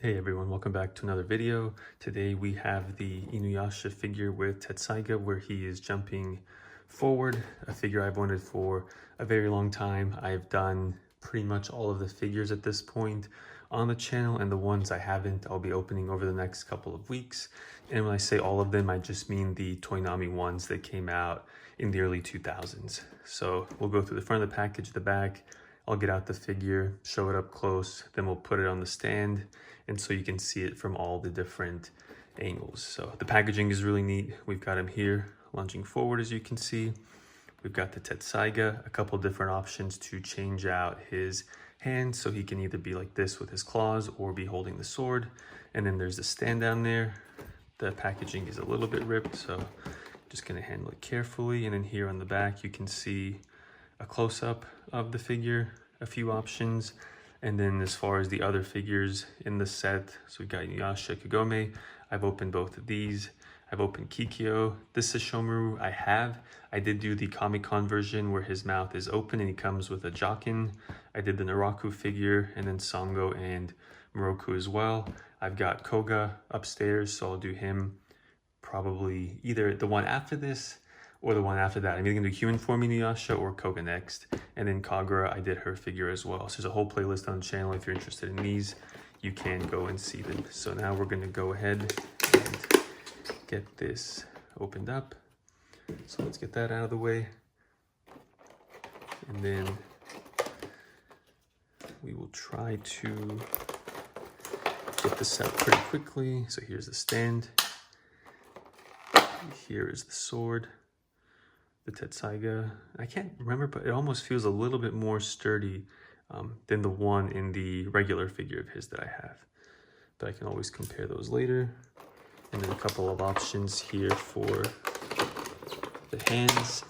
Hey everyone, welcome back to another video. Today we have the Inuyasha figure with Tetsaiga where he is jumping forward, a figure I've wanted for a very long time. I've done pretty much all of the figures at this point on the channel, and the ones I haven't I'll be opening over the next couple of weeks. And when I say all of them, I just mean the Toynami ones that came out in the early 2000s. So we'll go through the front of the package, the back. I'll get out the figure, show it up close, then we'll put it on the stand, and so you can see it from all the different angles. So the packaging is really neat. We've got him here lunging forward, as you can see. We've got the Tetsaiga, a couple different options to change out his hands, so he can either be like this with his claws or be holding the sword. And then there's the stand down there. The packaging is a little bit ripped, so just gonna handle it carefully. And then here on the back, you can see a close-up of the figure, a few options. And then as far as the other figures in the set, so we've got Inuyasha, Kagome. I've opened both of these. I've opened Kikyo. This is Shomaru. I did do the Comic-Con version where his mouth is open and he comes with a Jokin. I did the Naraku figure, and then Sango and Moroku as well. I've got Koga upstairs, so I'll do him probably either the one after this or the one after that. I'm either gonna do human form Inuyasha or Koga next. And then Kagura, I did her figure as well. So there's a whole playlist on the channel. If you're interested in these, you can go and see them. So now we're gonna go ahead and get this opened up. So let's get that out of the way. And then we will try to get this out pretty quickly. So here's the stand. Here is the sword. The Tetsaiga, I can't remember, but it almost feels a little bit more sturdy than the one in the regular figure of his that I have. But I can always compare those later. And then a couple of options here for the hands.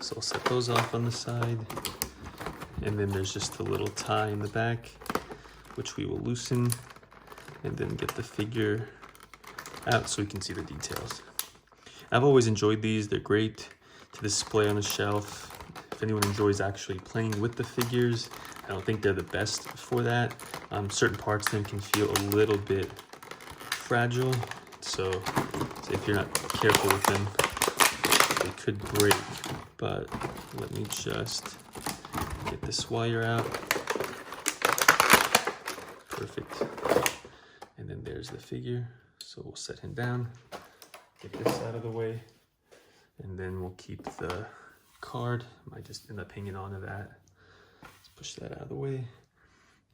So I'll set those off on the side. And then there's just a little tie in the back, which we will loosen. And then get the figure out so we can see the details. I've always enjoyed these. They're great to display on a shelf. If anyone enjoys actually playing with the figures, I don't think they're the best for that. Certain parts of them can feel a little bit fragile. So if you're not careful with them, they could break. But let me just get this wire out. Perfect. And then there's the figure. So we'll set him down, get this out of the way, and then we'll keep the card. I might just end up hanging on to that. Let's push that out of the way.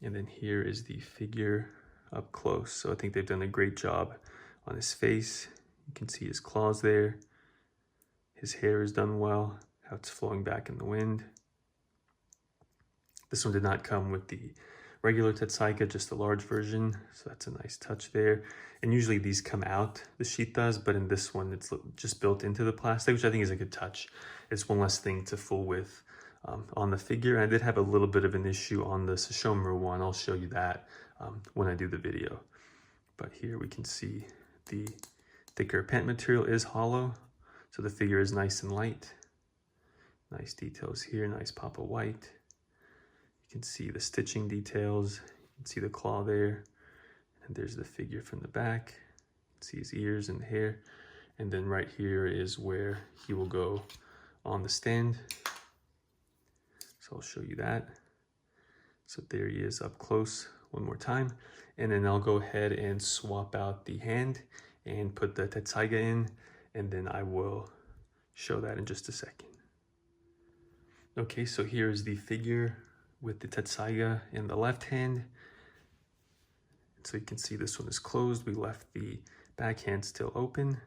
And then here is the figure up close. So I think they've done a great job on his face. You can see his claws there. His hair is done well, how it's flowing back in the wind. This one did not come with the regular Tetsaiga, just the large version, so that's a nice touch there. And usually these come out, the sheath does, but in this one it's just built into the plastic, which I think is a good touch. It's one less thing to fool with on the figure. And I did have a little bit of an issue on the Sesshomaru one. I'll show you that when I do the video. But here we can see the thicker pant material is hollow, so the figure is nice and light. Nice details here, nice pop of white. You can see the stitching details. You can see the claw there. And there's the figure from the back. You can see his ears and the hair. And then right here is where he will go on the stand. So I'll show you that. So there he is up close one more time. And then I'll go ahead and swap out the hand and put the Tetsaiga in. And then I will show that in just a second. Okay, so here's the figure with the Tetsaiga in the left hand. So you can see this one is closed. We left the back hand still open.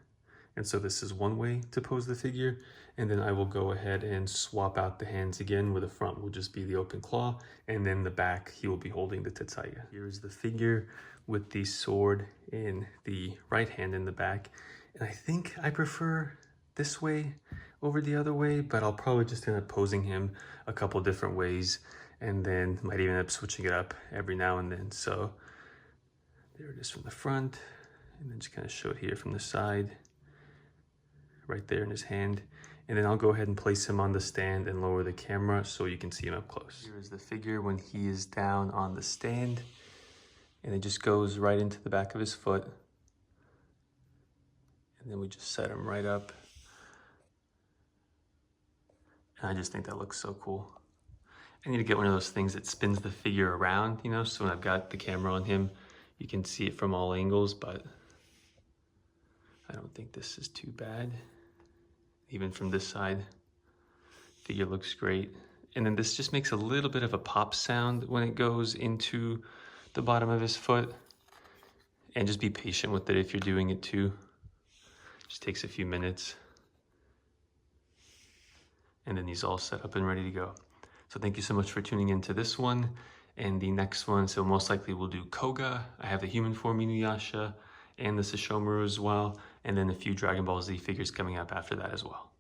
And so this is one way to pose the figure. And then I will go ahead and swap out the hands again, where the front will just be the open claw. And then the back, he will be holding the Tetsaiga. Here's the figure with the sword in the right hand in the back. And I think I prefer this way over the other way, but I'll probably just end up posing him a couple different ways, and then might even end up switching it up every now and then. So there it is from the front, and then just kind of show it here from the side, right there in his hand. And then I'll go ahead and place him on the stand and lower the camera so you can see him up close. Here is the figure when he is down on the stand. And it just goes right into the back of his foot. And then we just set him right up. And I just think that looks so cool. I need to get one of those things that spins the figure around, you know, so when I've got the camera on him, you can see it from all angles, but I don't think this is too bad. Even from this side, figure looks great. And then this just makes a little bit of a pop sound when it goes into the bottom of his foot. And just be patient with it if you're doing it too. Just takes a few minutes. And then he's all set up and ready to go. So thank you so much for tuning into this one and the next one. So most likely we'll do Koga. I have the human form Inuyasha and the Sesshomaru as well. And then a few Dragon Ball Z figures coming up after that as well.